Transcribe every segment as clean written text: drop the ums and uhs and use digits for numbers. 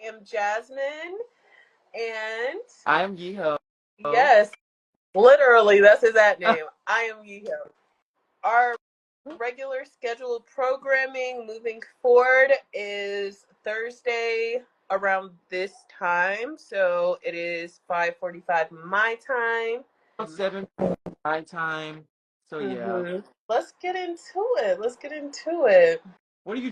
am Jasmine, and I am Yeho. yes, literally, that's his at name. I am Yeho. Our regular scheduled programming moving forward is Thursday around this time, so it is 5:45 my time. 7 my time. So yeah. Let's get into it. Let's get into it. What are you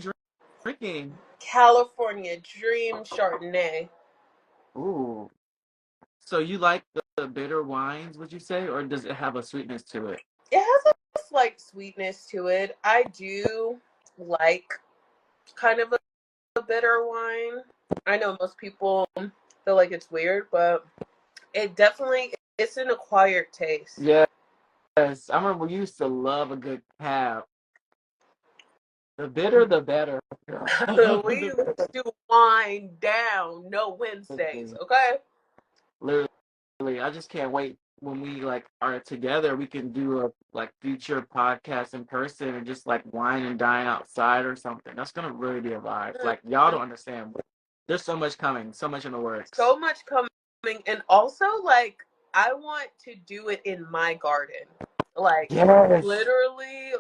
drinking? California Dream Chardonnay. Ooh. So you like the bitter wines, would you say, or does it have a sweetness to it? It has a slight sweetness to it. I do like kind of a bitter wine. I know most people feel like it's weird, but it definitely it's an acquired taste. Yes. I remember we used to love a good cab. The bitter, the better. We used to wind down no Wednesdays, okay? Literally, I just can't wait when we like are together. We can do a like future podcast in person and just like wine and dine outside or something. That's gonna really be a vibe. Like y'all don't understand. There's so much coming, so much in the works. So much coming, and also like I want to do it in my garden. Like Yes. literally,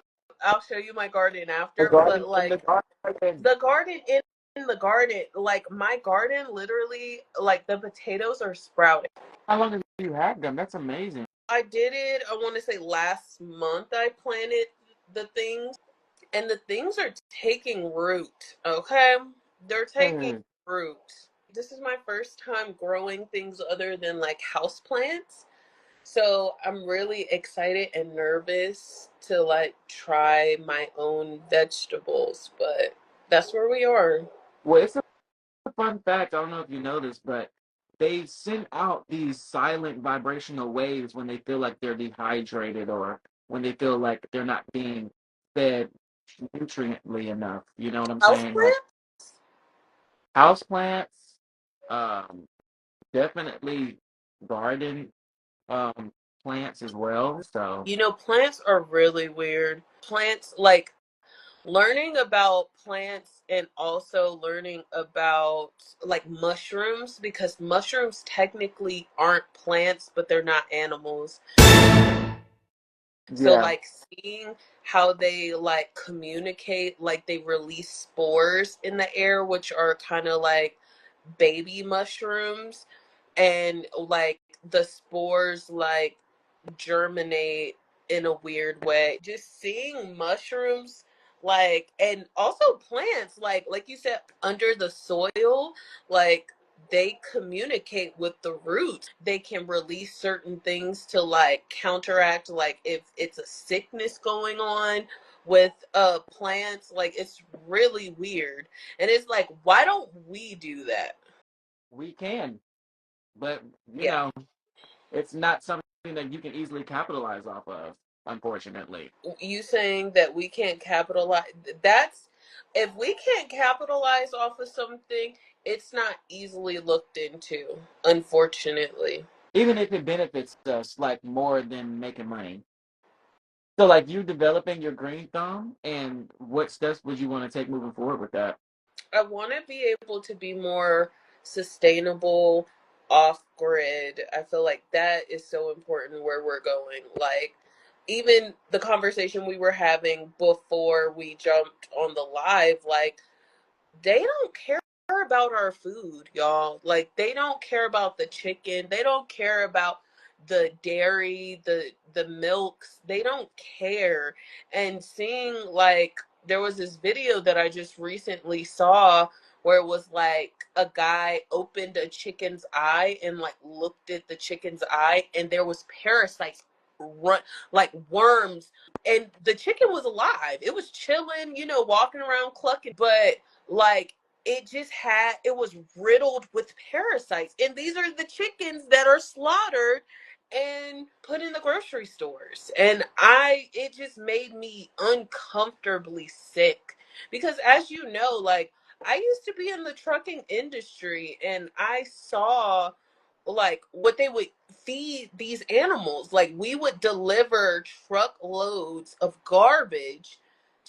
I'll show you my garden The after, but garden in the like garden. the garden in the garden, like my garden literally like the potatoes are sprouting. How long have you had them? That's amazing. I did it, I want to say last month I planted the things, and the things are taking root, okay? They're taking Yes. root. This is my first time growing things other than like house plants. So I'm really excited and nervous to like try my own vegetables, but that's where we are. Well, it's a fun fact. I don't know if you know this, but they send out these silent vibrational waves when they feel like they're dehydrated or when they feel like they're not being fed nutriently enough. You know what I'm saying? Like Houseplant? houseplants, um, definitely garden um plants as well. So You know, plants are really weird. Plants, like learning about plants and also learning about like mushrooms, because mushrooms technically aren't plants, but they're not animals. So yeah. like seeing how they like communicate, like they release spores in the air, which are kind of like baby mushrooms, and like the spores like germinate in a weird way. Just seeing mushrooms like, and also plants like you said, under the soil, like they communicate with the roots. They can release certain things to like counteract, like if it's a sickness going on with plants. Like it's really weird, and it's like, why don't we do that? We can, but you Yeah. know, it's not something that you can easily capitalize off of, unfortunately. You saying that we can't capitalize, that's, if we can't capitalize off of something, it's not easily looked into, unfortunately. Even if it benefits us like more than making money. So like you developing your green thumb and what steps would you want to take moving forward with that? I want to be able to be more sustainable, off grid. I feel like that is so important where we're going. Like, even the conversation we were having before we jumped on the live, like, they don't care about our food, y'all. Like they don't care about the chicken. They don't care about the dairy, the milks. They don't care. And seeing like there was this video that I just recently saw where it was like a guy opened a chicken's eye and like looked at the chicken's eye, and there was parasites run like worms, and the chicken was alive. It was chilling, walking around clucking, but like it was riddled with parasites, and these are the chickens that are slaughtered and put in the grocery stores, and it just made me uncomfortably sick, because as you know, like I used to be in the trucking industry, and I saw like what they would feed these animals. Like we would deliver truckloads of garbage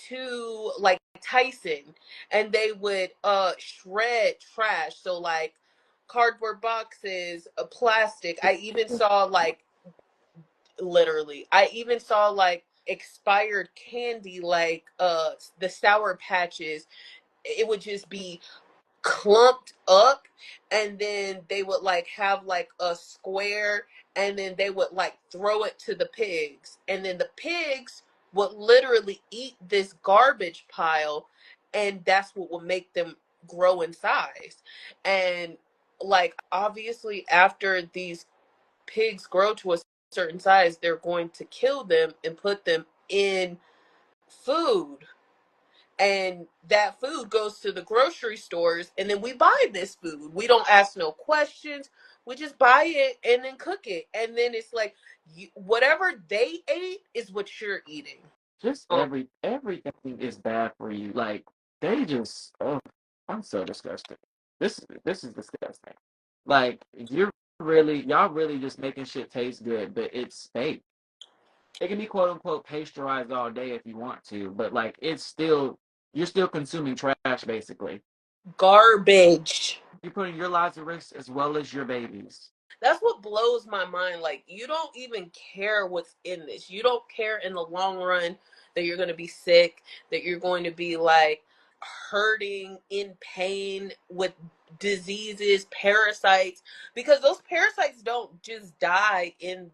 to like Tyson, and they would shred trash. So like cardboard boxes, plastic. I even saw like literally. I even saw like expired candy, like the sour patches. It would just be clumped up, and then they would like have like a square, and then they would like throw it to the pigs, and then the pigs would literally eat this garbage pile, and that's what would make them grow in size. And like obviously after these pigs grow to a certain size, they're going to kill them and put them in food, and that food goes to the grocery stores, and then we buy this food. We don't ask no questions. We just buy it and then cook it, and then it's like whatever they ate is what you're eating. Just everything is bad for you. Like they just, oh, I'm so disgusted. This is disgusting. Like y'all really just making shit taste good, but it's fake. It can be quote unquote pasteurized all day if you want to, but like it's still you're still consuming trash basically. Garbage. You're putting your lives at risk as well as your babies. That's what blows my mind. Like, you don't even care what's in this. You don't care in the long run that you're going to be sick, that you're going to be like hurting, in pain with diseases, parasites, because those parasites don't just die in,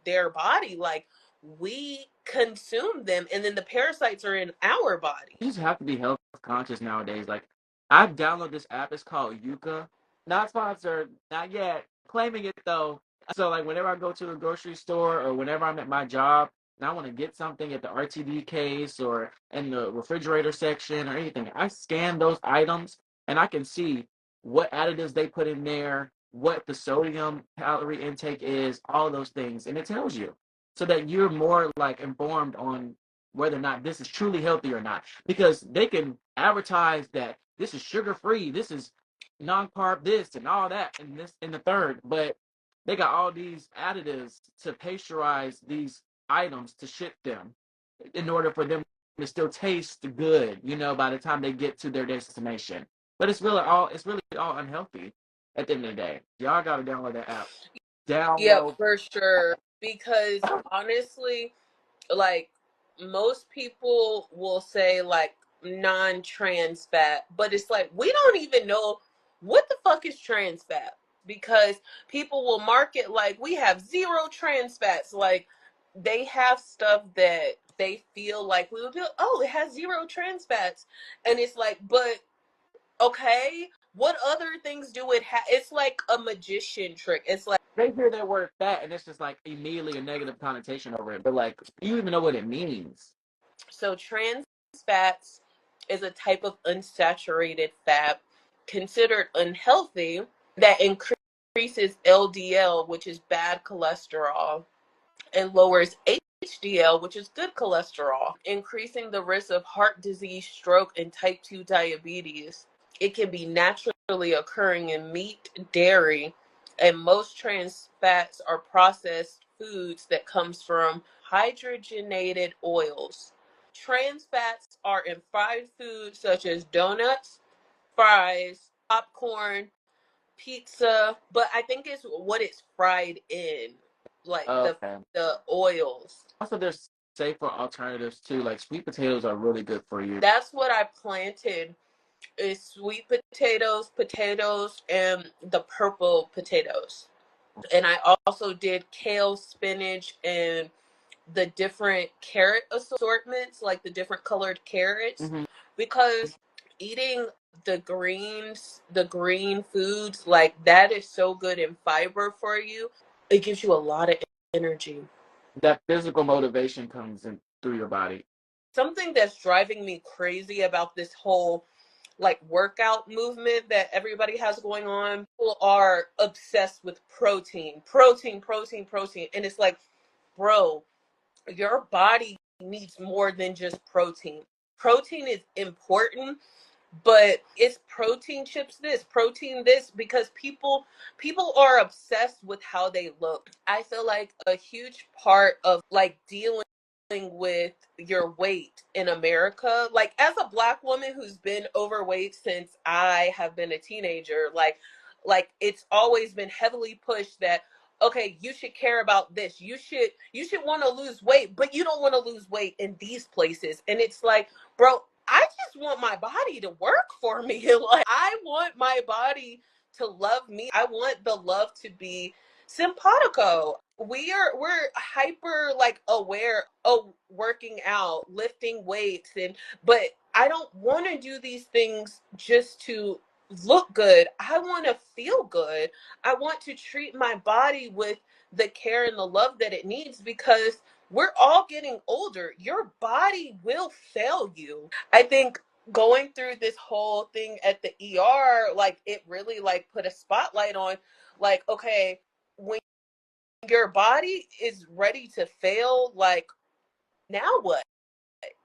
their body. Like, we consume them, and then the parasites are in our body. You just have to be health conscious nowadays. Like I've downloaded this app. It's called Yuka. Not sponsored, not yet. Claiming it though. So like whenever I go to a grocery store or whenever I'm at my job and I want to get something at the RTD case or in the refrigerator section or anything, I scan those items and I can see what additives they put in there, what the sodium calorie intake is, all those things, and it tells you so that you're more like informed on whether or not this is truly healthy or not. Because they can advertise that this is sugar free, this is non-carb this and all that and this and the third, but they got all these additives to pasteurize these items to ship them in order for them to still taste good, by the time they get to their destination. But it's really all unhealthy at the end of the day. Y'all gotta download that app. Yep, Download. for sure. Because honestly, like most people will say like non-trans fat, but it's like we don't even know what the fuck is trans fat, because people will market like we have zero trans fats. Like they have stuff that they feel like we would be, oh, it has zero trans fats, and it's like, but okay, what other things do it have? It's like a magician trick. It's like, They hear that word fat and it's just like immediately a negative connotation over it. But like, do you even know what it means? so trans fats is a type of unsaturated fat considered unhealthy that increases LDL, which is bad cholesterol, and lowers HDL, which is good cholesterol, increasing the risk of heart disease, stroke, and type 2 diabetes. It can be naturally occurring in meat, dairy, and most trans fats are processed foods that comes from hydrogenated oils. Trans fats are in fried foods such as donuts, fries, popcorn, pizza, but I think it's what it's fried in, like the Okay. the oils. Also, there's safer alternatives too. Like sweet potatoes are really good for you. That's what I planted, is sweet potatoes, and the purple potatoes. And I also did kale, spinach, and the different carrot assortments, like the different colored carrots, Mm-hmm. because eating the green foods, like that is so good in fiber for you. It gives you a lot of energy. That physical motivation comes in through your body. Something that's driving me crazy about this whole like workout movement that everybody has going on, people are obsessed with protein, and it's like, bro, your body needs more than just protein. Protein is important, but it's protein chips this, protein this, because people are obsessed with how they look. I feel like a huge part of like dealing with your weight in America. Like, as a black woman who's been overweight since I have been a teenager, like it's always been heavily pushed that okay, you should care about this. You should want to lose weight, but you don't want to lose weight in these places. And it's like, bro, I just want my body to work for me. Like, I want my body to love me. I want the love to be simpatico. We're hyper like aware of working out, lifting weights, and but I don't want to do these things just to look good. I want to feel good. I want to treat my body with the care and the love that it needs, because we're all getting older. Your body will fail you. I think going through this whole thing at the ER, like it really like put a spotlight on like, okay, when your body is ready to fail, like, now what?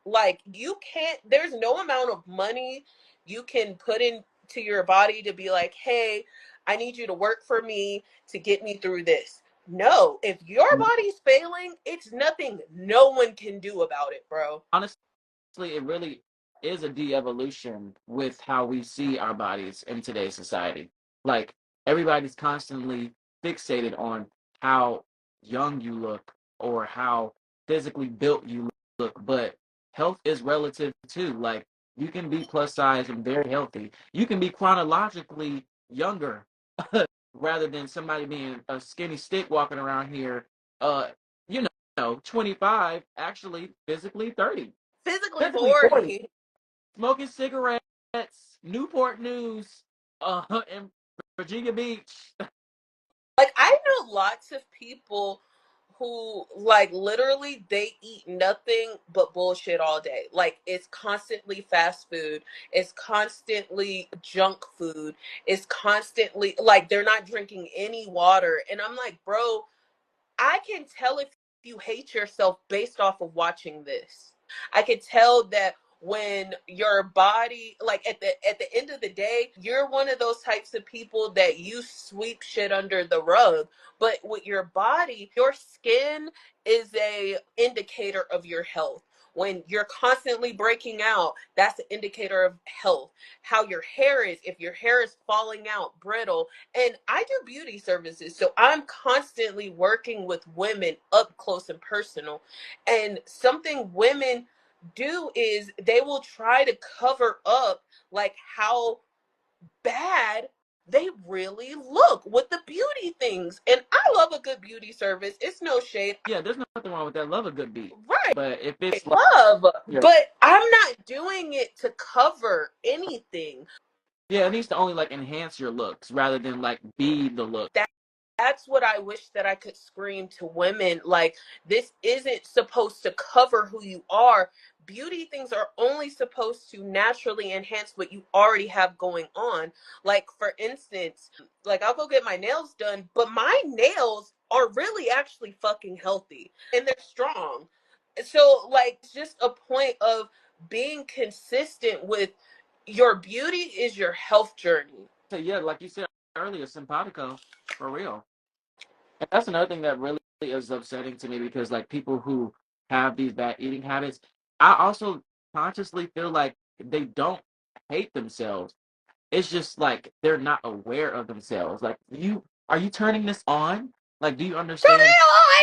Like, you can't, there's no amount of money you can put into your body to be like, hey, I need you to work for me to get me through this. No, if your body's failing, it's nothing no one can do about it, bro. Honestly, it really is a de-evolution with how we see our bodies in today's society. Like, everybody's constantly fixated on how young you look or how physically built you look, but health is relative too. Like, you can be plus size and very healthy. You can be chronologically younger rather than somebody being a skinny stick walking around here, uh, you know, 25, actually physically 30. Physically Physically 40. 40. Smoking cigarettes, Newport News, in Virginia Beach. Like, I know lots of people who like literally they eat nothing but bullshit all day. Like, it's constantly fast food, it's constantly junk food, it's constantly like they're not drinking any water. And I'm like, bro, I can tell if you hate yourself based off of watching this. I can tell that when your body, like, at the end of the day, you're one of those types of people that you sweep shit under the rug. But with your body, your skin is a indicator of your health. When you're constantly breaking out, that's an indicator of health. How your hair is, if your hair is falling out, brittle, and I do beauty services, so I'm constantly working with women up close and personal. And something women do is they will try to cover up like how bad they really look with the beauty things. And I love a good beauty service. It's no shade. Yeah, there's nothing wrong with that. Love a good beat. Right. But if it's like, Love. yeah, But I'm not doing it to cover anything. yeah, it needs to only like enhance your looks rather than like be the look. That's what I wish that I could scream to women. Like, this isn't supposed to cover who you are. Beauty things are only supposed to naturally enhance what you already have going on. Like, for instance, like, I'll go get my nails done, but my nails are really actually fucking healthy and they're strong. So, like, it's just a point of being consistent with your beauty is your health journey. So yeah, like you said earlier, simpatico, for real. And that's another thing that really is upsetting to me because like people who have these bad eating habits, I also consciously feel like they don't hate themselves. It's just like they're not aware of themselves. Like, you are you turning this on? Like, do you Turn understand it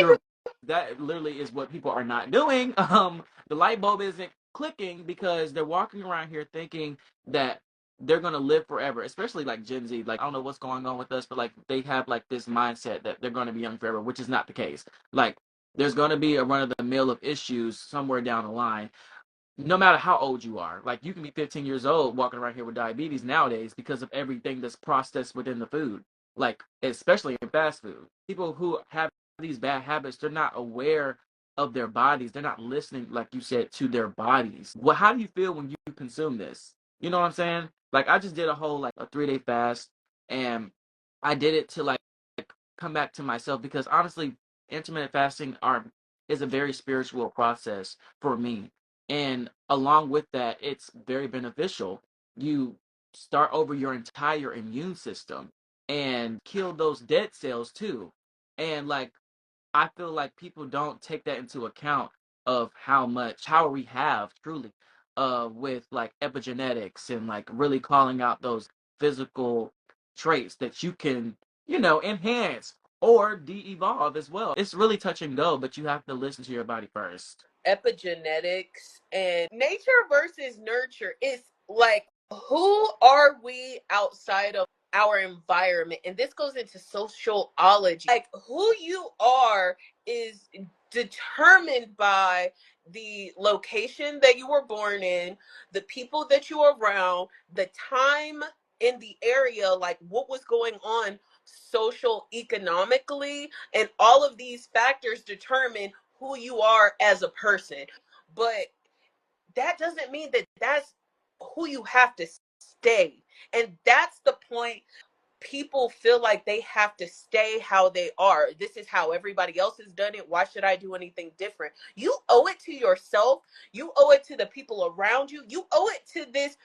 on! your that literally is what people are not doing. The light bulb isn't clicking because they're walking around here thinking that they're gonna live forever, especially like Gen Z. Like, I don't know what's going on with us, but like they have like this mindset that they're gonna be young forever, which is not the case. Like, there's gonna be a run of the mill of issues somewhere down the line, no matter how old you are. Like, you can be 15 years old walking around here with diabetes nowadays because of everything that's processed within the food, like especially in fast food. People who have these bad habits, they're not aware of their bodies. They're not listening, like you said, to their bodies. Well, how do you feel when you consume this? You know what I'm saying? Like, I just did a whole like a 3-day fast, and I did it to like come back to myself because honestly, intermittent fasting are is a very spiritual process for me, and along with that, it's very beneficial. You start over your entire immune system and kill those dead cells too. And like, I feel like people don't take that into account of how we have truly with like epigenetics and like really calling out those physical traits that you can, enhance or de-evolve as well. It's really touch and go, but you have to listen to your body first. Epigenetics and nature versus nurture is like, who are we outside of our environment? And this goes into sociology. Like, who you are is determined by the location that you were born in, the people that you were around, the time in the area, like what was going on social economically, and all of these factors determine who you are as a person. But that doesn't mean that that's who you have to stay. And that's the point. People feel like they have to stay how they are. This is how everybody else has done it. Why should I do anything different? You owe it to yourself. You owe it to the people around you. You owe it to this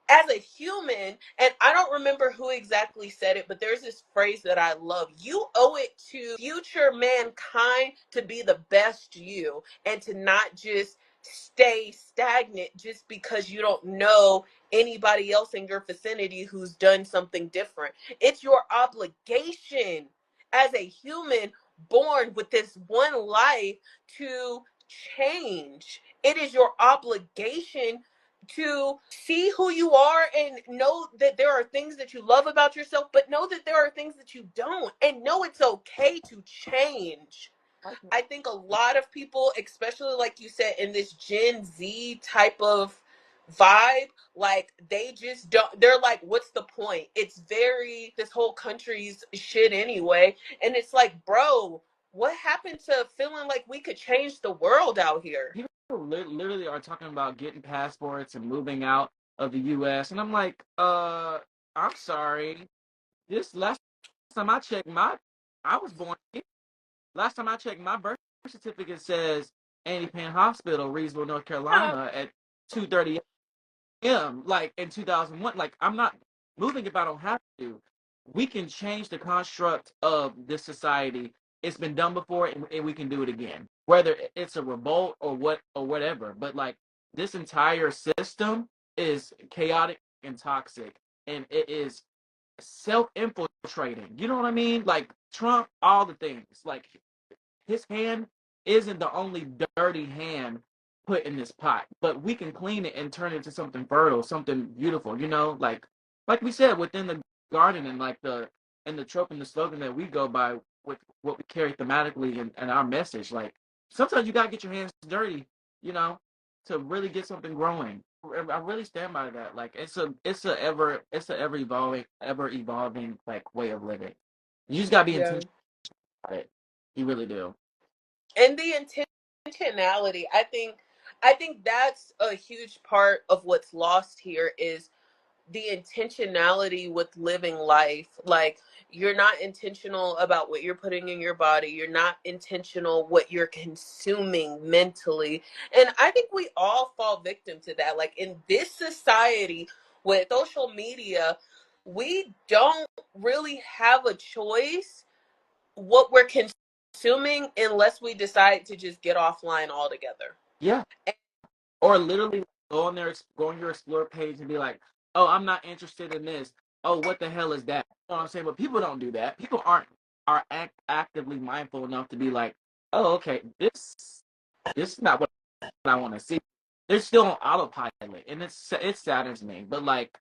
as a human. And I don't remember who exactly said it, but there's this phrase that I love. You owe it to future mankind to be the best you and to not just stay stagnant just because you don't know anybody else in your vicinity who's done something different. It's your obligation as a human born with this one life to change. It is your obligation to see who you are and know that there are things that you love about yourself, but know that there are things that you don't, and know it's okay to change. I think a lot of people, especially like you said, in this Gen Z type of vibe, like they just don't, they're like, what's the point? It's very, this whole country's shit anyway. And it's like, bro, what happened to feeling like we could change the world out here? People literally are talking about getting passports and moving out of the U.S. And I'm like, I'm sorry. This last time I checked, I was born here. Last time I checked, my birth certificate says Annie Penn Hospital, Reedsville, North Huh. Carolina, at 2:30 a.m. Like in 2001. Like I'm not moving if I don't have to. We can change the construct of this society. It's been done before, and we can do it again. Whether it's a revolt or whatever, but like this entire system is chaotic and toxic, and it is self-infiltrating. You know what I mean? Like Trump, all the things. Like his hand isn't the only dirty hand put in this pot, but we can clean it and turn it into something fertile, something beautiful. Like we said, within the garden and like the trope and the slogan that we go by with what we carry thematically and our message. Like sometimes you gotta get your hands dirty, you know, to really get something growing. I really stand by that. Like it's a ever evolving like way of living. You just gotta be Yeah. intentional about it. You really do. And the intentionality, I think that's a huge part of what's lost here is the intentionality with living life. Like, you're not intentional about what you're putting in your body, you're not intentional what you're consuming mentally. And I think we all fall victim to that. Like, in this society with social media, we don't really have a choice what we're consuming unless we decide to just get offline altogether. Yeah. Or literally go on your explore page and be like, oh, I'm not interested in this. Oh, what the hell is that? You know what I'm saying? But people don't do that. People are actively mindful enough to be like, oh, okay, this is not what I want to see. They're still on autopilot, and it saddens me. But like,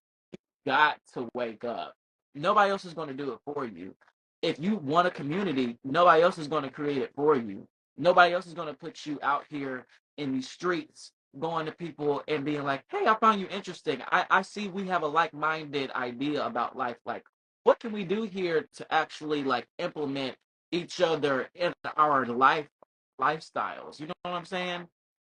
got to wake up. Nobody else is going to do it for you. If you want a community, nobody else is going to create it for you. Nobody else is going to put you out here in these streets, going to people and being like, hey, I found you interesting. I see we have a like-minded idea about life. Like, what can we do here to actually like implement each other in our lifestyles? You know what I'm saying?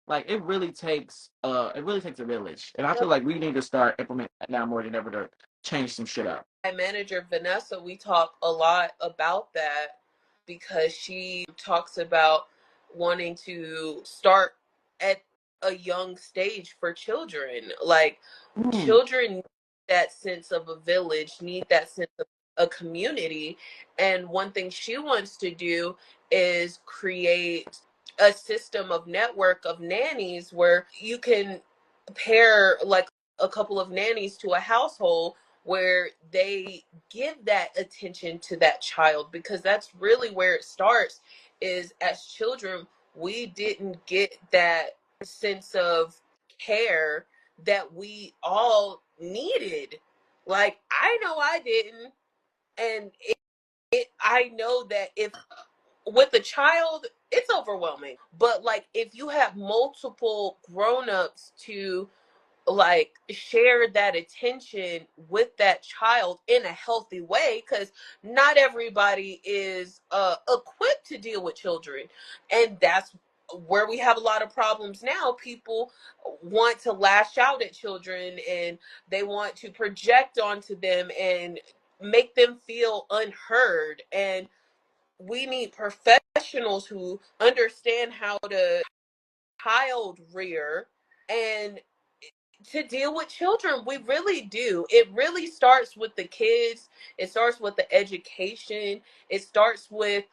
Like it really takes a village, and I feel like we need to start implementing that now more than ever to change some shit up. My manager Vanessa, we talk a lot about that because she talks about wanting to start at a young stage for children. Like, Mm. children need that sense of a village, need that sense of a community. And one thing she wants to do is create a system of network of nannies where you can pair like a couple of nannies to a household where they give that attention to that child, because that's really where it starts. Is as children we didn't get that sense of care that we all needed. Like I know I didn't. And I know that if with a child it's overwhelming, but like if you have multiple grown-ups to like share that attention with that child in a healthy way, because not everybody is equipped to deal with children, and that's where we have a lot of problems now. People want to lash out at children and they want to project onto them and make them feel unheard, and we need professionals who understand how to child rear and to deal with children. We really do. It really starts with the kids. It starts with the education. It starts with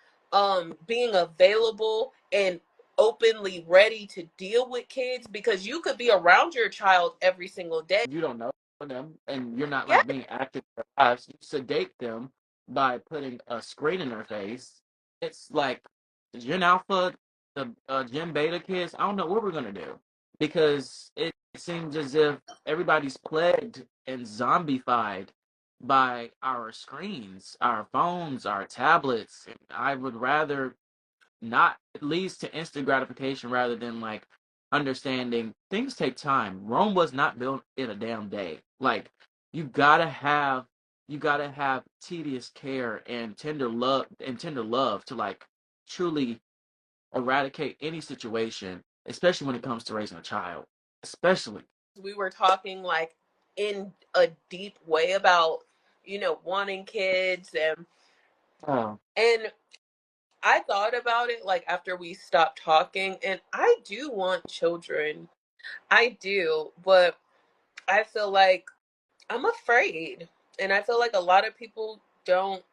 being available and openly ready to deal with kids, because you could be around your child every single day. You don't know them, and you're not Yeah. like being active in their lives. You sedate them by putting a screen in their face. It's like the Gen Alpha, the Gen Beta kids. I don't know what we're gonna do, because it seems as if everybody's plagued and zombified by our screens, our phones, our tablets. And I would rather not, it leads to instant gratification rather than like understanding things take time. Rome was not built in a damn day. Like you gotta have tedious care and tender love to like truly eradicate any situation, especially when it comes to raising a child. Especially. We were talking like in a deep way about, wanting kids, Oh, and I thought about it like after we stopped talking, and I do want children. I do, but I feel like I'm afraid. And I feel like a lot of people don't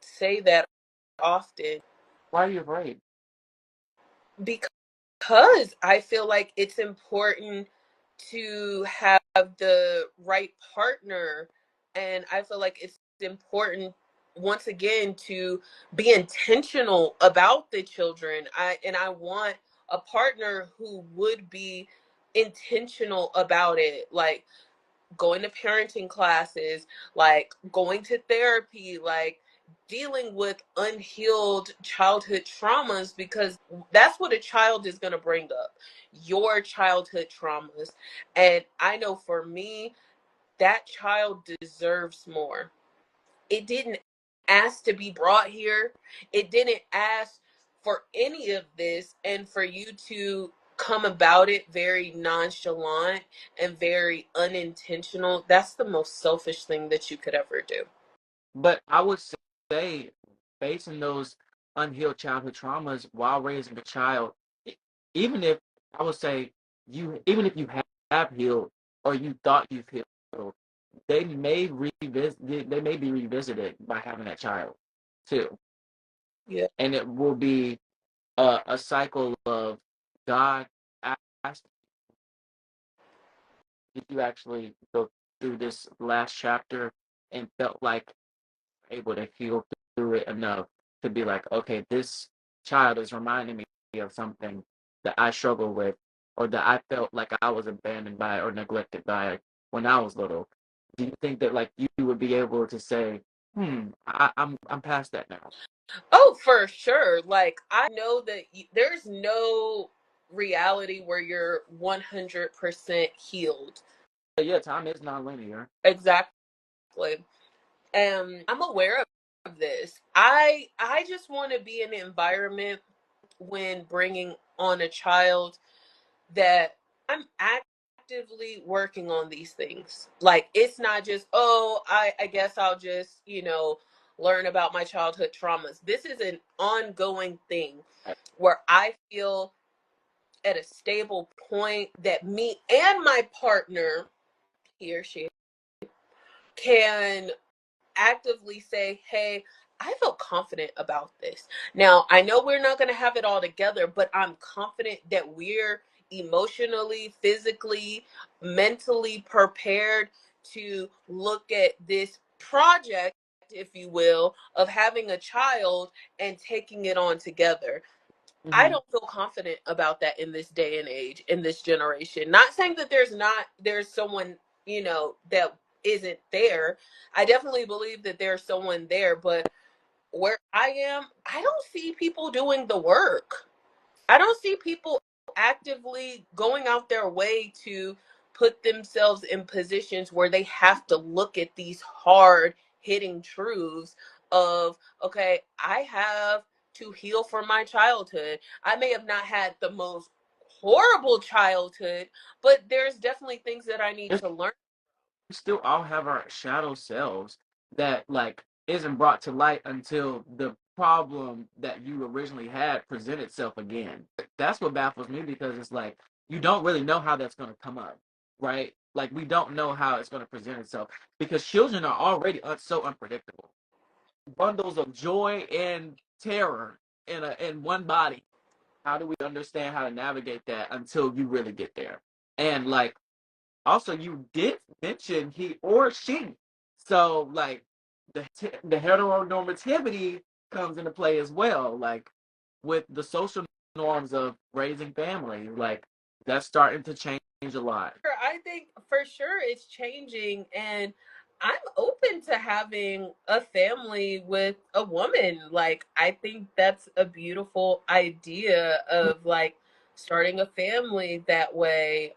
say that often, why are you afraid? because I feel like it's important to have the right partner. And I feel like it's important, once again, to be intentional about the children. I want a partner who would be intentional about it, like going to parenting classes, like going to therapy, like dealing with unhealed childhood traumas, because that's what a child is going to bring up, your childhood traumas. And I know for me, that child deserves more. It didn't ask to be brought here. It didn't ask for any of this. And for you to come about it very nonchalant and very unintentional, that's the most selfish thing that you could ever do. But I would say, facing those unhealed childhood traumas while raising a child, e- even if I would say even if you have healed or you thought you've healed, they may be revisited by having that child too, Yeah. and it will be a cycle of God asked, did you actually go through this last chapter and felt like able to heal through it enough to be like, okay, this child is reminding me of something that I struggle with, or that I felt like I was abandoned by or neglected by when I was little. Do you think that like you would be able to say, I'm past that now? Oh, for sure. Like, I know that there's no reality where you're 100% healed. But yeah, time is non-linear. Exactly. And I'm aware of this. I just want to be in an environment when bringing on a child that I'm actively working on these things. Like it's not just, oh, I guess I'll just, learn about my childhood traumas. This is an ongoing thing where I feel at a stable point that me and my partner, he or she, can actively say, hey, I feel confident about this. Now, I know we're not going to have it all together, but I'm confident that we're emotionally, physically, mentally prepared to look at this project, if you will, of having a child and taking it on together. I Hmm. don't feel confident about that in this day and age, in this generation. Not saying that there's someone, that isn't there. I definitely believe that there's someone there, but where I am, I don't see people doing the work. I don't see people actively going out their way to put themselves in positions where they have to look at these hard hitting truths of, okay, I have to heal from my childhood. I may have not had the most horrible childhood, but there's definitely things that I need to learn. We still all have our shadow selves that like isn't brought to light until the problem that you originally had present itself again. That's what baffles me because it's like you don't really know how that's going to come up, right? Like we don't know how it's going to present itself because children are already so unpredictable. Bundles of joy and terror in one body. How do we understand how to navigate that until you really get there? And like also, you did mention he or she. So, like, the heteronormativity comes into play as well. Like, with the social norms of raising family, like, that's starting to change a lot. I think for sure it's changing, and I'm open to having a family with a woman. Like, I think that's a beautiful idea of like starting a family that way.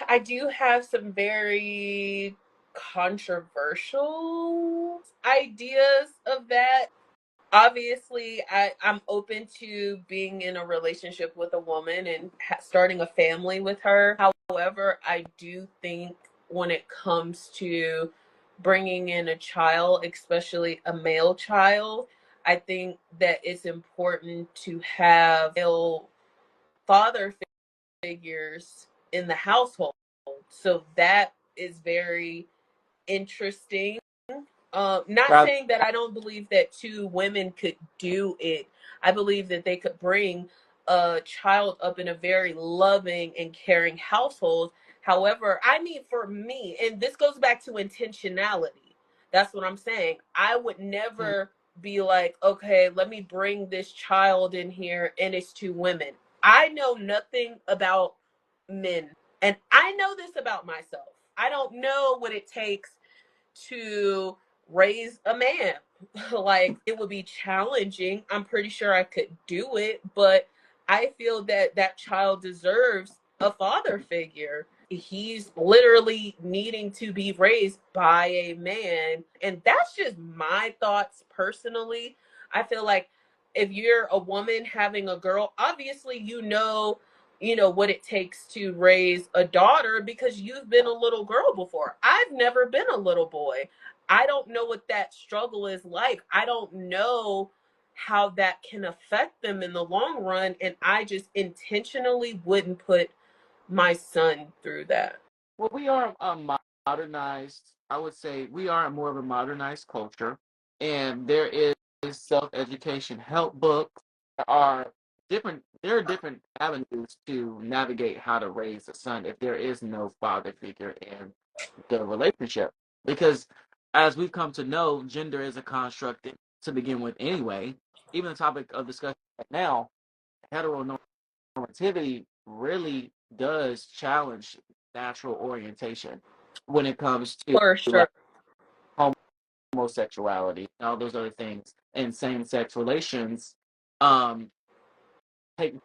I do have some very controversial ideas of that. Obviously, I'm open to being in a relationship with a woman and starting a family with her. However, I do think when it comes to bringing in a child, especially a male child, I think that it's important to have male father figures in the household. So that is very interesting. Not Rather, saying that I don't believe that two women could do it. I believe that they could bring a child up in a very loving and caring household. However, I mean, for me, and this goes back to intentionality. That's what I'm saying. I would never be like, okay, let me bring this child in here and it's two women. I know nothing about men, and I know this about myself. I don't know what it takes to raise a man. Like, it would be challenging. I'm pretty sure I could do it, but I feel that that child deserves a father figure. He's literally needing to be raised by a man. And that's just my thoughts personally. I feel like if you're a woman having a girl, obviously what it takes to raise a daughter because you've been a little girl before. I've never been a little boy. I don't know what that struggle is like. I don't know how that can affect them in the long run, and I just intentionally wouldn't put my son through that. well, we are modernized. I would say we are more of a modernized culture, and there is self-education help books. There are There are different avenues to navigate how to raise a son if there is no father figure in the relationship. Because as we've come to know, gender is a construct to begin with anyway. Even the topic of discussion right now, heteronormativity really does challenge natural orientation when it comes to For sure. like homosexuality and all those other things and same-sex relations um taking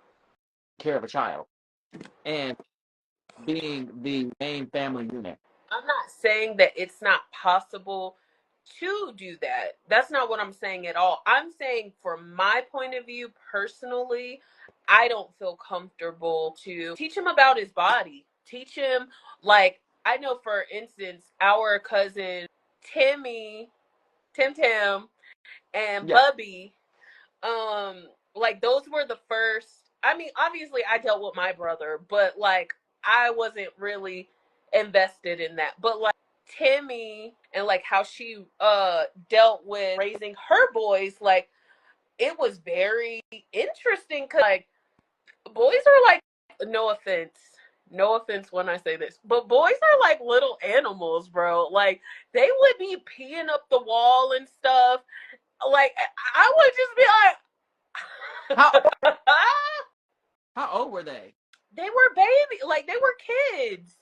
care of a child and being the main family unit. I'm not saying that it's not possible to do that. That's not what I'm saying at all. I'm saying, from my point of view, personally, I don't feel comfortable to teach him about his body. Teach him, like, I know, for instance, our cousin Timmy, Tim Tim, and Yeah. Bubby, like, those were the first. I mean, obviously I dealt with my brother, but like, I wasn't really invested in that. But like, Timmy and like how she dealt with raising her boys, like it was very interesting because like boys are like, no offense, no offense when I say this, but boys are like little animals, bro. Like they would be peeing up the wall and stuff. Like I would just be How like, how old were they? they were baby, like they were kids,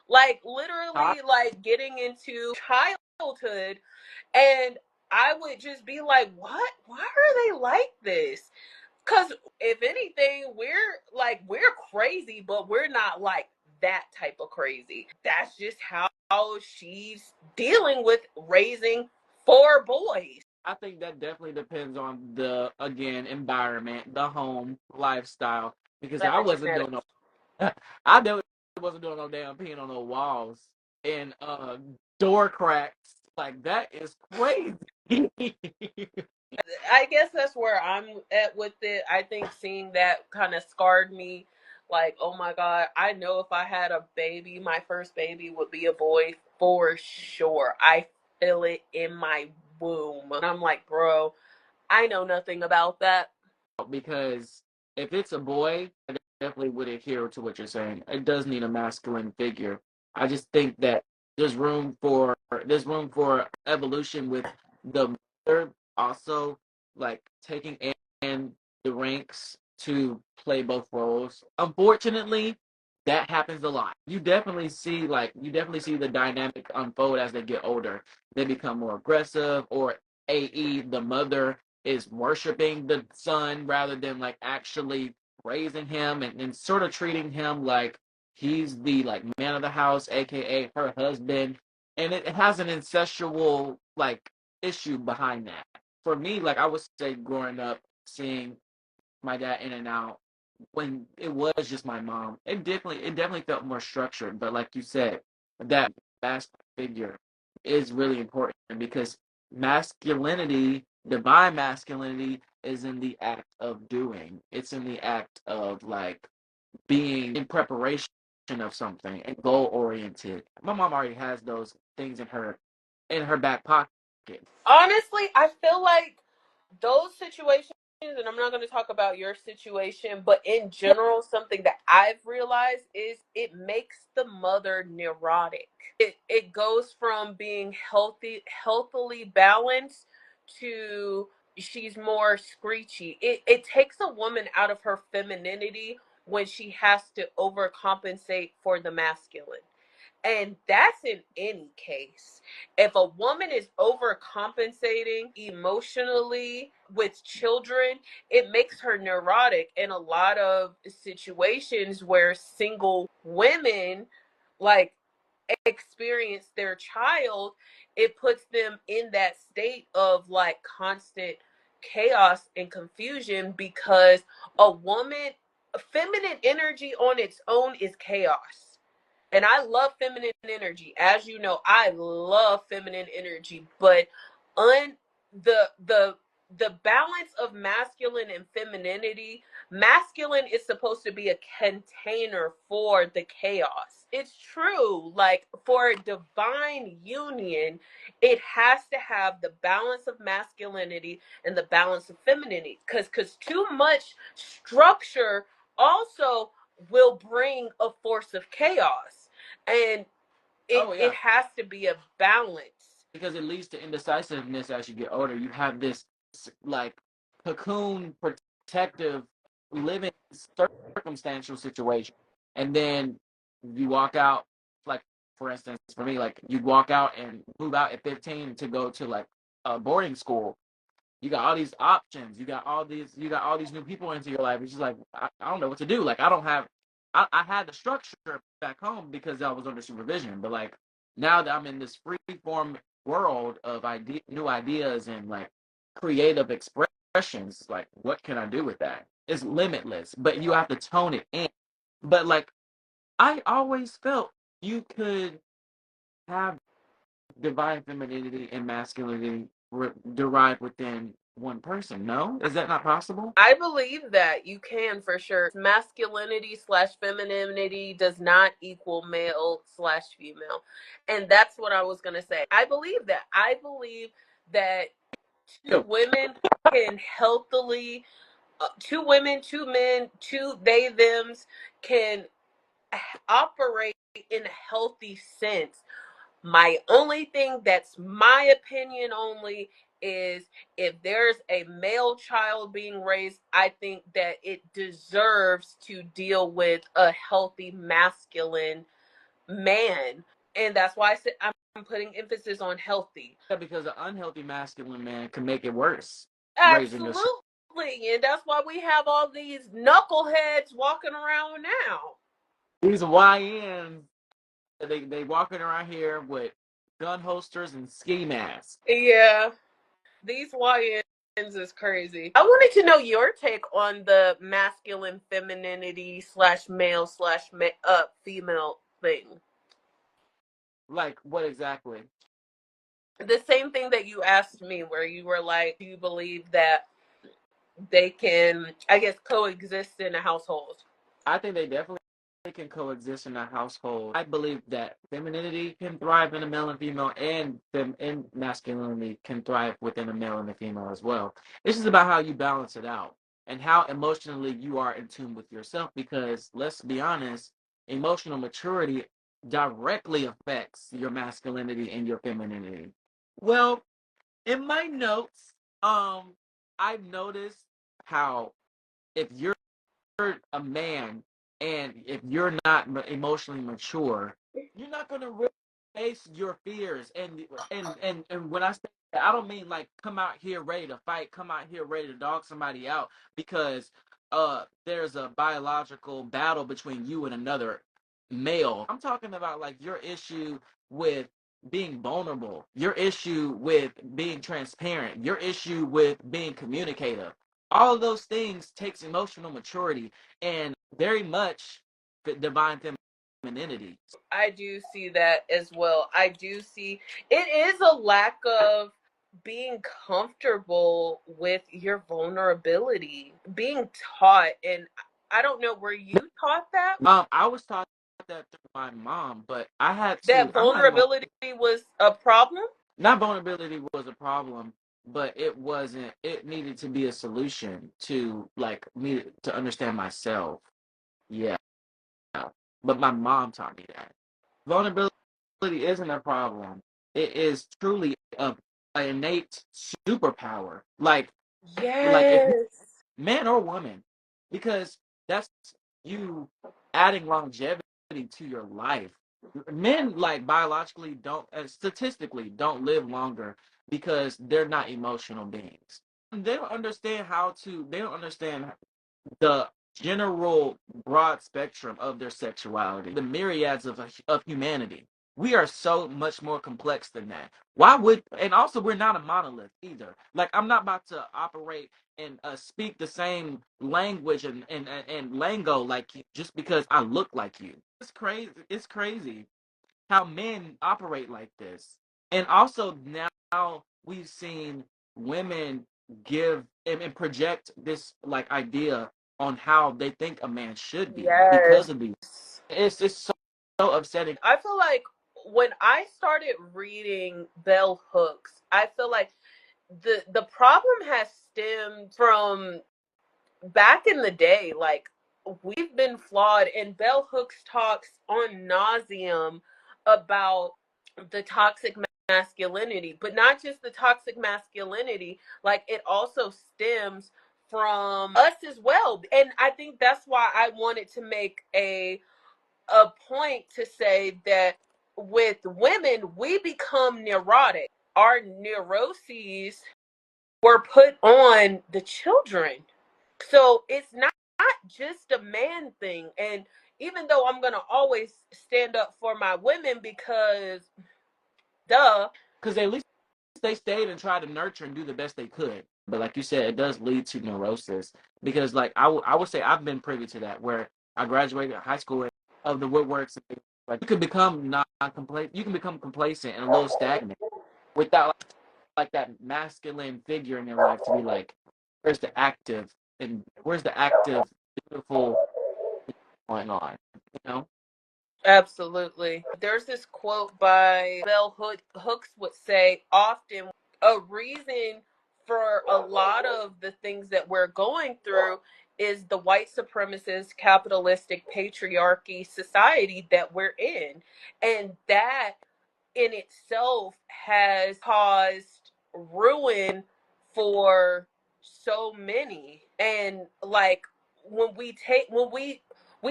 like Huh? literally like getting into childhood, and I would just be like, what? Why are they like this? Because if anything, we're crazy, but we're not like that type of crazy. That's just how she's dealing with raising four boys. I think that definitely depends on the again environment, the home lifestyle. Because I wasn't doing Genetics. no, I definitely wasn't doing no damn peeing on no walls and door cracks. Like that is crazy. I guess that's where I'm at with it. I think seeing that kind of scarred me. Like, oh my God, I know if I had a baby, my first baby would be a boy for sure. I feel it in my womb. And I'm like, bro, I know nothing about that. Because if it's a boy, I definitely would adhere to what you're saying. It does need a masculine figure. I just think that there's room for evolution with the mother also like taking in the ranks to play both roles. Unfortunately, that happens a lot. You definitely see the dynamic unfold as they get older. They become more aggressive, or AE the mother is worshiping the son rather than like actually raising him, and sort of treating him like he's the like man of the house, aka her husband. And it has an incestual like issue behind that. For me, like I would say growing up, seeing my dad in and out when it was just my mom, it definitely felt more structured. But like you said, that masculine figure is really important because masculinity, divine masculinity, is in the act of doing. It's in the act of like being in preparation of something and goal oriented. My mom already has those things in her back pocket. Honestly, I feel like those situations, and I'm not going to talk about your situation, but in general, something that I've realized is it makes the mother neurotic. It goes from being healthily balanced to she's more screechy. It takes a woman out of her femininity when she has to overcompensate for the masculine. And that's in any case. If a woman is overcompensating emotionally with children, it makes her neurotic in a lot of situations where single women like experience their child. It puts them in that state of like constant chaos and confusion because a woman, feminine energy on its own is chaos, and I love feminine energy. As you know, I love feminine energy, but un the the balance of masculine and femininity, masculine is supposed to be a container for the chaos. It's true. Like for divine union, it has to have the balance of masculinity and the balance of femininity, cuz too much structure also will bring a force of chaos, and it Oh it yeah, has to be a balance. because it leads to indecisiveness as you get older. You have this like cocoon protective living circumstantial situation, and then you walk out. Like for instance, for me, like you'd walk out and move out at 15 to go to like a boarding school. You got all these options. You got all these new people into your life. It's just like I don't know what to do. Like I don't have. I had the structure back home because I was under supervision, but like now that I'm in this free form world of new ideas and like creative expressions, like what can I do with that? It's limitless, but you have to tone it in. But like I always felt you could have divine femininity and masculinity derived within one person. No, is that not possible? I believe that you can for sure. Masculinity slash femininity does not equal male slash female. And that's what I was going to say. I believe that. I believe that two women can healthily, two women, two men, two they, thems can operate in a healthy sense. My only thing that's my opinion only is if there's a male child being raised, I think that it deserves to deal with a healthy masculine man. And that's why I said I'm putting emphasis on healthy. Yeah, because an unhealthy masculine man can make it worse raising a. Absolutely. And that's why we have all these knuckleheads walking around now. These YNs, they walking around here with gun holsters and ski masks. Yeah. These YNs is crazy. I wanted to know your take on the masculine femininity slash male slash female thing. Like what exactly? The same thing that you asked me, where you were like, do you believe that they can, I guess, coexist in a household? I think they definitely can coexist in a household. I believe that femininity can thrive in a male and female, and masculinity can thrive within a male and a female as well. This is about how you balance it out and how emotionally you are in tune with yourself. Because let's be honest, emotional maturity directly affects your masculinity and your femininity. Well, in my notes, I've noticed how if you're a man and if you're not emotionally mature, you're not going to really face your fears. And when I say that, I don't mean like come out here ready to fight, come out here ready to dog somebody out because there's a biological battle between you and another male. I'm talking about like your issue with being vulnerable, your issue with being transparent, your issue with being communicative. All of those things takes emotional maturity and very much divine femininity. I do see that as well. I do see it is a lack of being comfortable with your vulnerability, being taught. And I don't know, were you taught that? I was taught that through my mom, but I had to. That I'm not even. vulnerability was a problem? Not vulnerability was a problem, but it wasn't. It needed to be a solution to like me to understand myself. Yeah, but my mom taught me that vulnerability isn't a problem. It is truly an innate superpower. Like if you Yes. man or woman, because that's you adding longevity to your life. Men like biologically don't, statistically don't live longer because they're not emotional beings. They don't understand how to. They don't understand the general broad spectrum of their sexuality, the myriads of humanity. We are so much more complex than that. Why would, and also we're not a monolith either. Like I'm not about to operate and speak the same language and lingo like you just because I look like you. It's crazy. It's crazy how men operate like this. And also now we've seen women give and project this like idea on how they think a man should be Yes. because of these. It's so upsetting. I feel like when I started reading bell hooks, I feel like the problem has stemmed from back in the day. Like, we've been flawed, and bell hooks talks on nauseum about the toxic masculinity, but not just the toxic masculinity, like it also stems from us as well. And I think that's why I wanted to make a point to say that with women, we become neurotic. Our neuroses were put on the children. So it's not just a man thing. And even though I'm going to always stand up for my women because, duh. Because at least they stayed and tried to nurture and do the best they could. But like you said, it does lead to neurosis. Because like I would say I've been privy to that where I graduated high school of the woodworks. Like you can become non complacent. You can become complacent and a little stagnant without. like that masculine figure in your life to be like, where's the active and where's the active, beautiful thing going on? You know? Absolutely. There's this quote by Hooks would say often a reason for a lot of the things that we're going through is the white supremacist capitalistic patriarchy society that we're in. And that in itself has caused ruin for so many. And like when we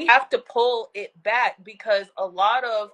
have to pull it back, because a lot of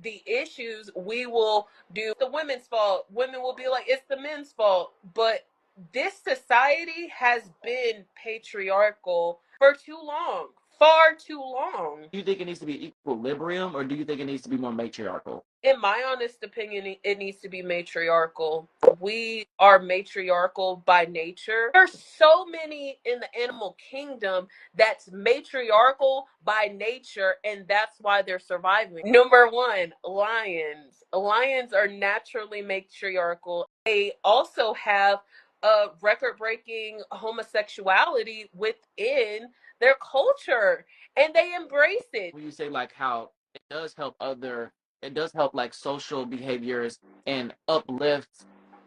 the issues we will do the women's fault, women will be like it's the men's fault, but this society has been patriarchal for too long, far too long. Do you think it needs to be equilibrium, or do you think it needs to be more matriarchal? In my honest opinion, it needs to be matriarchal. We are matriarchal by nature. There's so many in the animal kingdom that's matriarchal by nature, and that's why they're surviving. Number one, lions. Lions are naturally matriarchal. They also have a record breaking homosexuality within their culture, and they embrace it. When you say like how it does help like social behaviors and uplift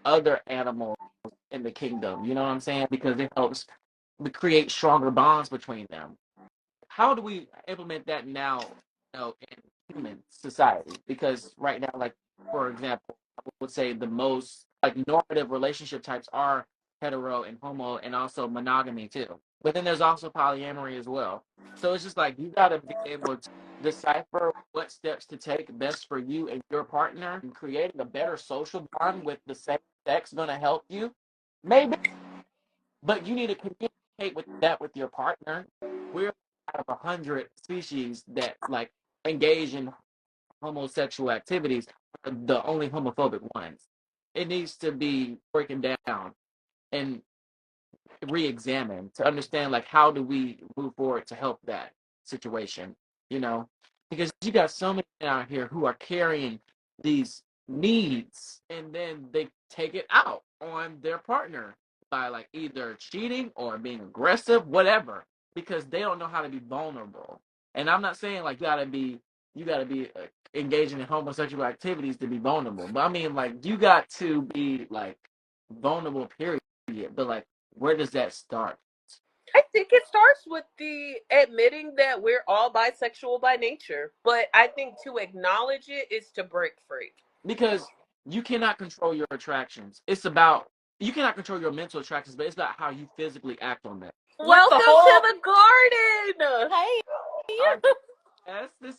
other animals in the kingdom. You know what I'm saying? Because it helps create stronger bonds between them. How do we implement that now, in human society? Because right now, like for example, I would say the most like normative relationship types are hetero and homo, and also monogamy too. But then there's also polyamory as well. So it's just like you got to be able to decipher what steps to take best for you and your partner, and creating a better social bond with the same sex going to help you. Maybe, but you need to communicate with that with your partner. We're out of 100 species that like engage in homosexual activities, the only homophobic ones. It needs to be broken down and re-examine to understand like how do we move forward to help that situation, you know, because you got so many out here who are carrying these needs and then they take it out on their partner by like either cheating or being aggressive, whatever, because they don't know how to be vulnerable. And I'm not saying like you got to be engaging in homosexual activities to be vulnerable, but I mean like you got to be like vulnerable period, but like where does that start? I think it starts with the admitting that we're all bisexual by nature. But I think to acknowledge it is to break free. Because you cannot control your attractions. It's about you cannot control your mental attractions, but it's about how you physically act on them. With Welcome the to whole the garden. hey, yes, this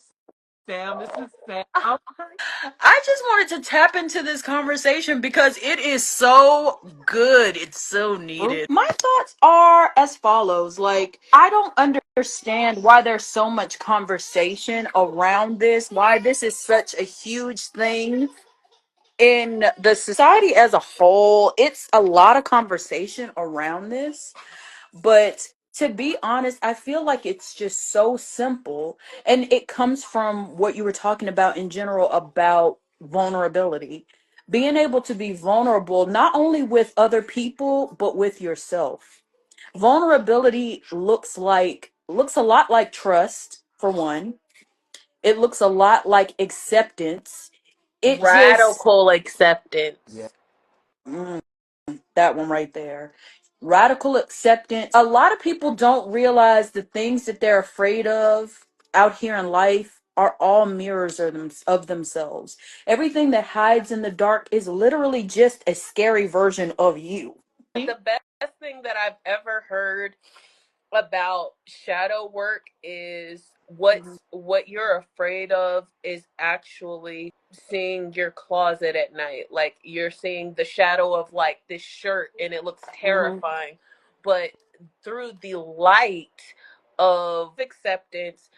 Sam, this is Sam. I just wanted to tap into this conversation because it is so good. It's so needed. My thoughts are as follows. Like, I don't understand why there's so much conversation around this, why this is such a huge thing in the society as a whole. It's a lot of conversation around this. But to be honest, I feel like it's just so simple. And it comes from what you were talking about in general about vulnerability. Being able to be vulnerable, not only with other people, but with yourself. Vulnerability looks a lot like trust, for one. It looks a lot like acceptance. It just Radical acceptance. Yeah. mm, that one right there. Radical acceptance. A lot of people don't realize the things that they're afraid of out here in life are all mirrors of themselves. Everything that hides in the dark is literally just a scary version of you. The best thing that I've ever heard about shadow work is what you're afraid of is actually seeing your closet at night. Like you're seeing the shadow of like this shirt and it looks Mhm. terrifying, but through the light of acceptance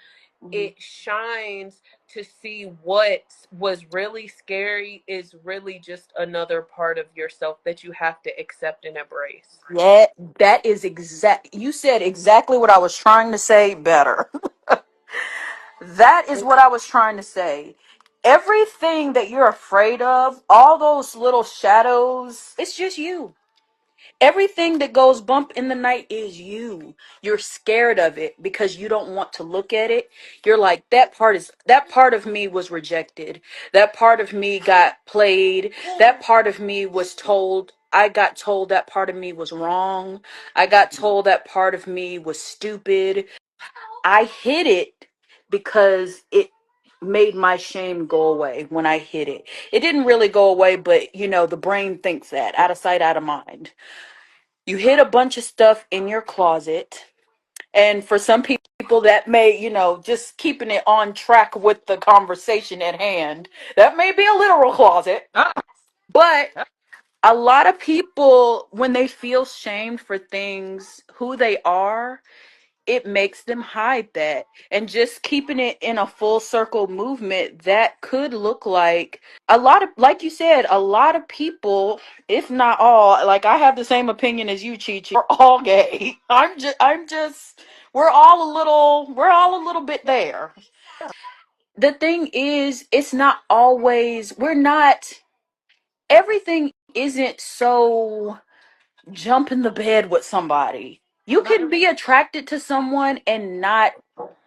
Mhm. it shines to see what was really scary is really just another part of yourself that you have to accept and embrace. Yeah, that is exact. You said exactly what I was trying to say better. That is what I was trying to say. Everything that you're afraid of, all those little shadows, it's just you. Everything that goes bump in the night is you. You're scared of it because you don't want to look at it. You're like, that part of me was rejected. That part of me got played. That part of me was told, I got told that part of me was wrong. I got told that part of me was stupid. I hid it because it made my shame go away when I hid it. It didn't really go away, but the brain thinks that out of sight, out of mind. You hid a bunch of stuff in your closet. And for some people that may, just keeping it on track with the conversation at hand, that may be a literal closet. Ah, But ah, a lot of people, when they feel shamed for things, who they are, it makes them hide that. And just keeping it in a full circle movement, that could look like a lot of, like you said, a lot of people, if not all, like I have the same opinion as you, Chi Chi. We're all gay. I'm just, we're all a little bit there. The thing is, it's not always, we're not, everything isn't so jump in the bed with somebody. You not can be attracted to someone and not,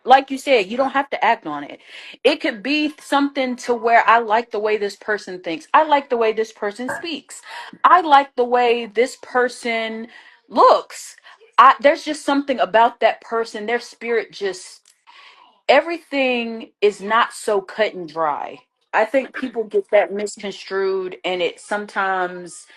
like you said, you don't have to act on it. It could be something to where I like the way this person thinks. I like the way this person speaks. I like the way this person looks. There's just something about that person, their spirit just, everything is not so cut and dry. I think people get that misconstrued, and it sometimes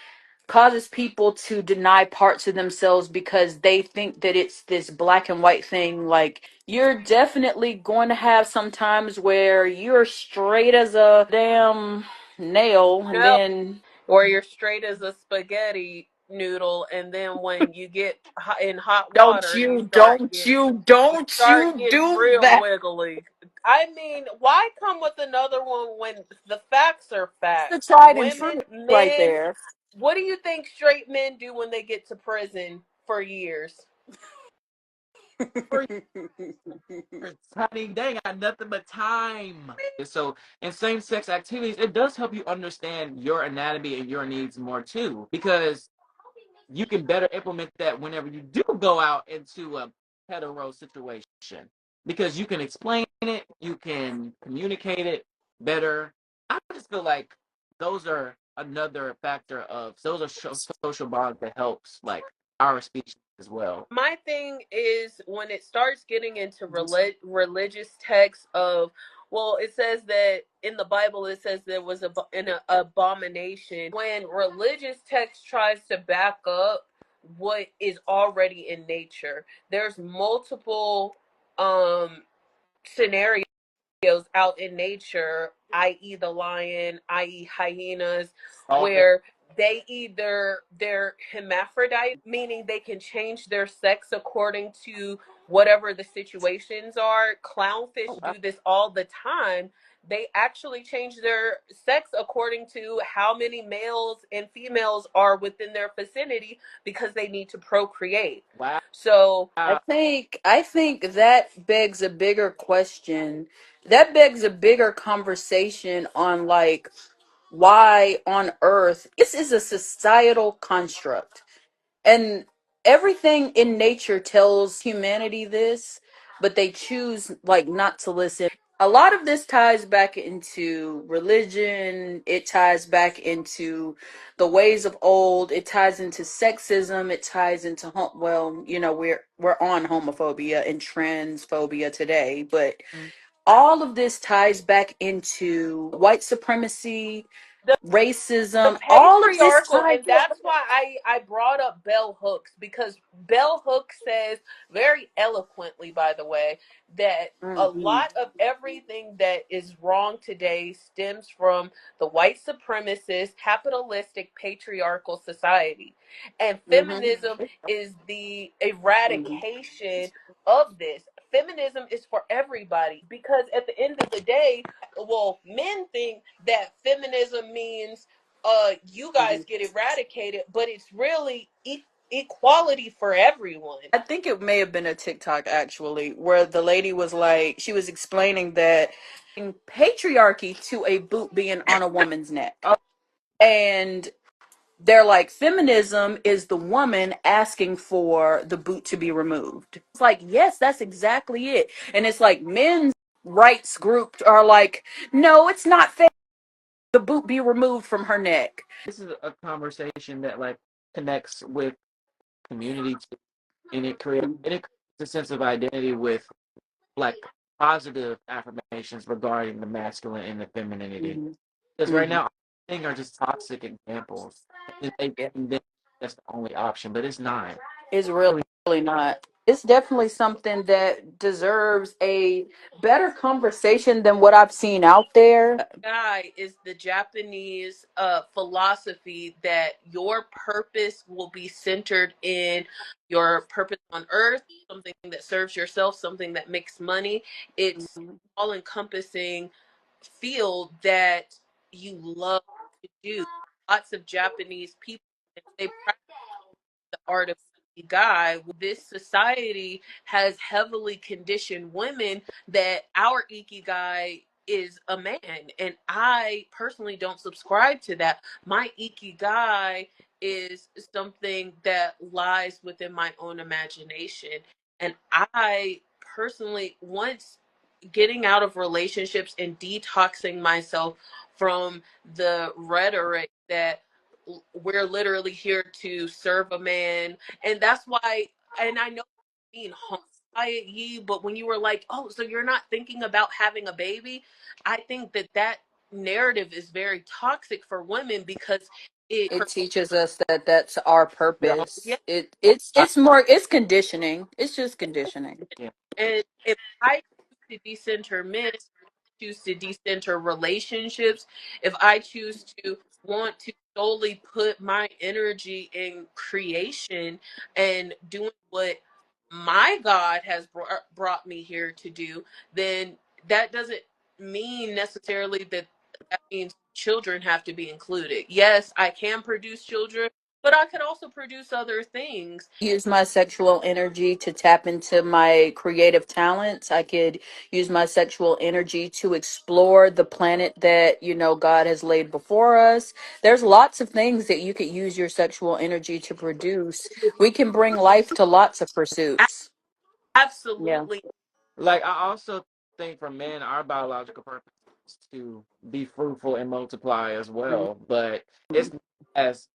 causes people to deny parts of themselves because they think that it's this black and white thing. Like, you're definitely going to have some times where you're straight as a damn nail, and No, then or you're straight as a spaghetti noodle, and then when you get in hot don't water, you, don't you, don't start you getting do real that. wiggly. I mean, why come with another one when the facts are It's facts? the tried and Women, true right men, there. what do you think straight men do when they get to prison for years? for years, honey. They ain't got nothing but time. So, in same-sex activities, it does help you understand your anatomy and your needs more too, because you can better implement that whenever you do go out into a hetero situation, because you can explain it, you can communicate it better. I just feel like those are another factor of those are social bonds that helps like our species as well. My thing is when it starts getting into religious texts of, well, it says that in the Bible it says there was an abomination. When religious text tries to back up what is already in nature, there's multiple um scenarios out in nature, i.e., the lion, i.e., hyenas, All the where they're hermaphrodite, meaning they can change their sex according to whatever the situations are. oh Clownfish wow, do this all the time. They actually change their sex according to how many males and females are within their vicinity because they need to procreate. wow, So I think that begs a bigger question. That begs a bigger conversation on, like, why on earth this is a societal construct, and everything in nature tells humanity this, but they choose, like, not to listen. A lot of this ties back into religion, it ties back into the ways of old, it ties into sexism, it ties into well, we're on homophobia and transphobia today, but mm, all of this ties back into white supremacy, the racism, all of this patriarchal, ties. and that's why I brought up bell hooks, because bell hooks says very eloquently, by the way, that a Mhm. lot of everything that is wrong today stems from the white supremacist capitalistic patriarchal society, and Mhm. feminism is the Mhm. eradication of this. Feminism is for everybody, because at the end of the day, well, men think that feminism means you guys Mhm. get eradicated, but it's really equality for everyone. I think it may have been a TikTok actually, where the lady was like, she was explaining that patriarchy to a boot being on a woman's neck. And they're like, feminism is the woman asking for the boot to be removed. It's like, yes, that's exactly it. And it's like men's rights groups are like, no, it's not fair. The boot be removed from her neck. This is a conversation that like connects with community and it creates a sense of identity with like positive affirmations regarding the masculine and the femininity. Mm-hmm. Because right Mm-hmm. now, I think are just toxic examples. Yeah. And that's the only option, but it's not. It's really not. It's definitely something that deserves a better conversation than what I've seen out there. Guy is the Japanese philosophy that your purpose will be centered in your purpose on earth, something that serves yourself, something that makes money. It's all encompassing field that you love to do. Lots of Japanese people, if they practice the art of ikigai, this society has heavily conditioned women that our ikigai is a man. And I personally don't subscribe to that. My ikigai is something that lies within my own imagination. And I personally, once getting out of relationships and detoxing myself from the rhetoric that we're literally here to serve a man, and that's why, and I know being harmed by it, ye, but when you were like, oh, so you're not thinking about having a baby, I think that that narrative is very toxic for women because it It teaches us that that's our They're all, purpose. yeah. It's more, it's conditioning. It's just conditioning. yeah. And if I choose to decenter men, choose to decenter relationships, if I choose to want to solely put my energy in creation and doing what my God has brought me here to do, then that doesn't mean necessarily that that means children have to be included. Yes, I can produce children, but I could also produce other things. Use my sexual energy to tap into my creative talents. I could use my sexual energy to explore the planet that, God has laid before us. There's lots of things that you could use your sexual energy to produce. We can bring life to lots of pursuits. Yeah. Absolutely. Like I also think for men, our biological purpose is to be fruitful and multiply as well. But it's not as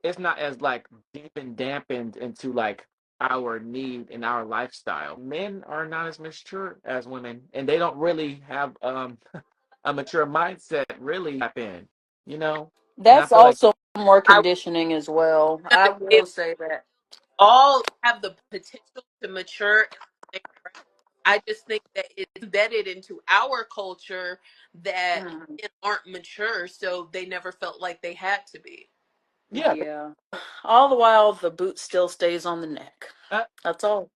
it's not as like deep and dampened into like our need and our lifestyle. Men are not as mature as women, and they don't really have a mature mindset really tap in, you know? And I That's feel like also more I conditioning as well. I will if say that. all have the potential to mature. I just think that it's embedded into our culture that Mhm. men aren't mature, so they never felt like they had to be. yeah, Yeah. All the while, the boot still stays on the neck. uh, That's all.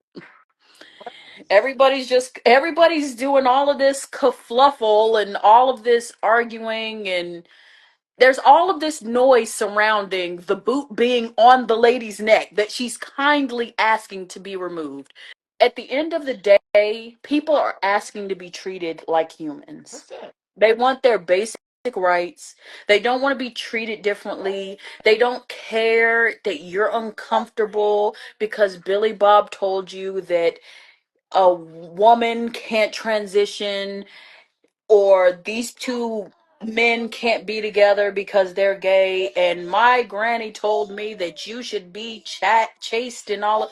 Everybody's doing all of this kerfluffle and all of this arguing, and there's all of this noise surrounding the boot being on the lady's neck that she's kindly asking to be removed. At the end of the day, people are asking to be treated like humans. that's it. They want their basic rights. They don't want to be treated differently. They don't care that you're uncomfortable because Billy Bob told you that a woman can't transition, or these two men can't be together because they're gay, and my granny told me that you should be chaste and all of.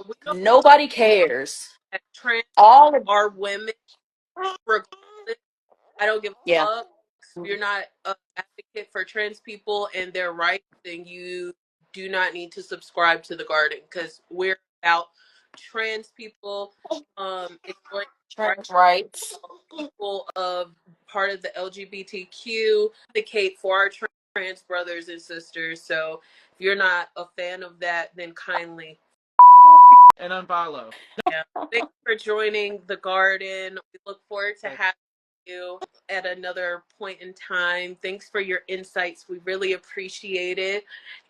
We don't Nobody cares. have trans All of, are women regardless. I don't give a yeah. fuck. If you're not an advocate for trans people and their rights, then you do not need to subscribe to the garden because we're about trans people enjoying rights, Trans rights. people of part of the LGBTQ, advocate for our trans brothers and sisters. So if you're not a fan of that, then kindly, And unfollow. yeah. Thanks for joining the garden. We look forward to having you at another point in time. Thanks for your insights. We really appreciate it.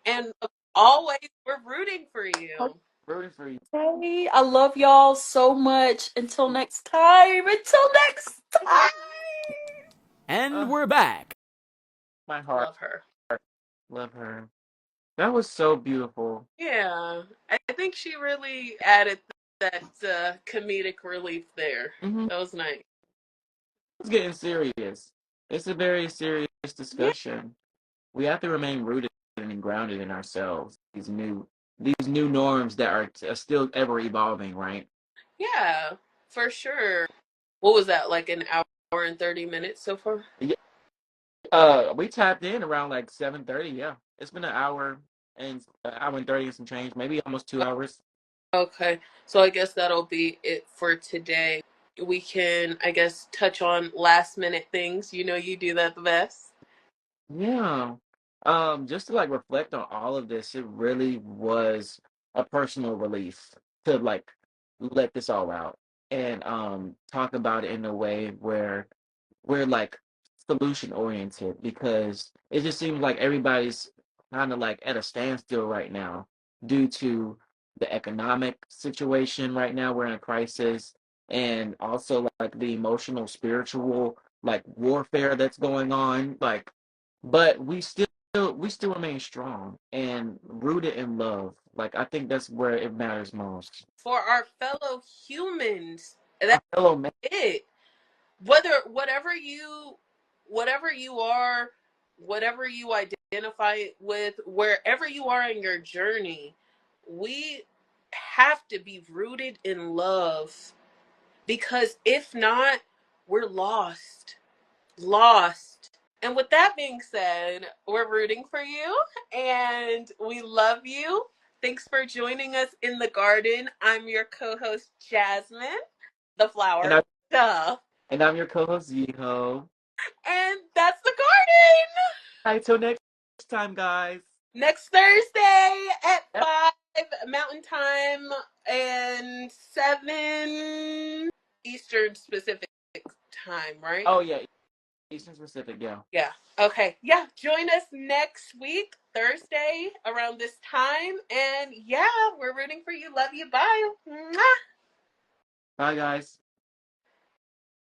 And Always, we're rooting for you. Rooting for you. Hey, I love y'all so much. Until next time. Until next time. And Uh, we're back. my heart. Love her. Love her. That was so beautiful. Yeah, I think she really added that comedic relief there. Mm-hmm. That was nice. It's getting serious. It's a very serious Yeah, discussion. We have to remain rooted and grounded in ourselves. These new norms that are still ever evolving, right? yeah, for sure. What was that, like an hour and 30 minutes so far? Yeah. We tapped in around like 7:30. Yeah, it's been an hour and 30 and some change, maybe almost 2 hours. Okay, so I guess that'll be it for today. We can, I guess, touch on last minute things. You know, you do that the best. Yeah. Just to like reflect on all of this, it really was a personal relief to like let this all out and talk about it in a way where we're like solution oriented because it just seems like everybody's kind of like at a standstill right now due to the economic situation right now. We're in a crisis, and also like the emotional, spiritual like warfare that's going on. Like, but we still remain strong and rooted in love. Like I think that's where it matters most. For our fellow humans, Our that's fellow man. it. Whatever you are, whatever you identify with, wherever you are in your journey, we have to be rooted in love, because if not, we're lost. And with that being said, we're rooting for you and we love you. Thanks for joining us in the garden. I'm your co-host Jasmine, the And flower. I Duh. and I'm your co-host Yeho. And that's the garden. All right, till next time, guys. Next Thursday at Yep. 5 Mountain Time and 7 Eastern Pacific Time, right? Oh yeah, Eastern Pacific. Yeah. Yeah. Okay. Yeah. Join us next week, Thursday, around this time. And yeah, we're rooting for you. Love you. Bye. Mwah. Bye, guys.